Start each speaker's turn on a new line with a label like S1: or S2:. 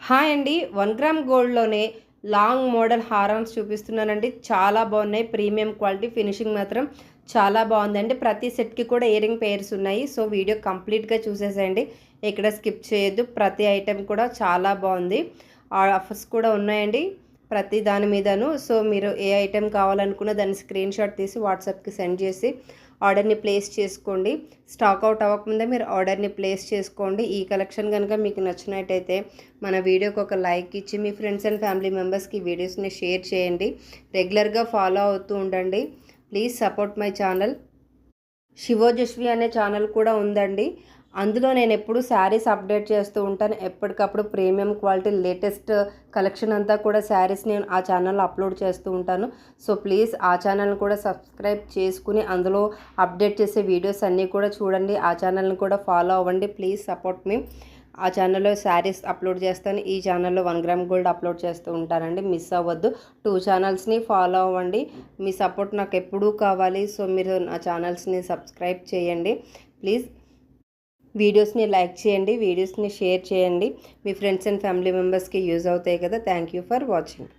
S1: Hi అండి. 1 gram గోల్డ్‌లోనే long model హారాన్స్ చూపిస్తున్నానండి. చాలా బాగున్నాయి. ప్రీమియం క్వాలిటీ ఫినిషింగ్ మాత్రం చాలా బాగుందండి. ప్రతి సెట్‌కి కూడా ఇయరింగ్ పెయిర్స్ ఉన్నాయి. సో వీడియో కంప్లీట్‌గా చూసేసేయండి. ఎక్కడ స్కిప్ చేయొద్దు. ప్రతి ఐటెం కూడా చాలా బాగుంది. ఆఫర్స్ కూడా ఉన్నాయండి ప్రతి దాని మీదను. సో మీరు ఏ ఐటెం కావాలనుకున్న దాన్ని స్క్రీన్ షాట్ తీసి వాట్సాప్‌కి సెండ్ చేసి ఆర్డర్ని ప్లేస్ చేసుకోండి. స్టాక్ అవుట్ అవ్వకముందే మీరు ఆర్డర్ని ప్లేస్ చేసుకోండి. ఈ కలెక్షన్ కనుక మీకు నచ్చినట్టయితే మన వీడియోకి ఒక లైక్ ఇచ్చి మీ ఫ్రెండ్స్ అండ్ ఫ్యామిలీ మెంబర్స్కి వీడియోస్ని షేర్ చేయండి. రెగ్యులర్గా ఫాలో అవుతూ ఉండండి. Please support my channel. Shivojasvi అనే ఛానల్ కూడా ఉందండి. అందులో నేను ఎప్పుడు శారీస్ అప్డేట్ చేస్తూ ఉంటాను. ఎప్పటికప్పుడు ప్రీమియం క్వాలిటీ లేటెస్ట్ కలెక్షన్ అంతా కూడా శారీస్ నేను ఆ ఛానల్లో అప్లోడ్ చేస్తూ ఉంటాను. సో ప్లీజ్ ఆ ఛానల్ని కూడా సబ్స్క్రైబ్ చేసుకుని అందులో అప్డేట్ చేసే వీడియోస్ అన్నీ కూడా చూడండి. ఆ ఛానల్ని కూడా ఫాలో అవ్వండి. ప్లీజ్ సపోర్ట్ మీ. ఆ ఛానల్లో శారీస్ అప్లోడ్ చేస్తాను. ఈ ఛానల్లో 1 గ్రామ్ గోల్డ్ అప్లోడ్ చేస్తూ ఉంటానండి. మిస్ అవ్వద్దు. 2 ఛానల్స్ని ఫాలో అవ్వండి. మీ సపోర్ట్ నాకు ఎప్పుడూ కావాలి. సో మీరు నా ఛానల్స్ని సబ్స్క్రైబ్ చేయండి ప్లీజ్. వీడియోస్ని లైక్ చేయండి, వీడియోస్ని షేర్ చేయండి. మీ ఫ్రెండ్స్ అండ్ ఫ్యామిలీ మెంబర్స్కి యూజ్ అవుతాయి కదా. Thank you for watching.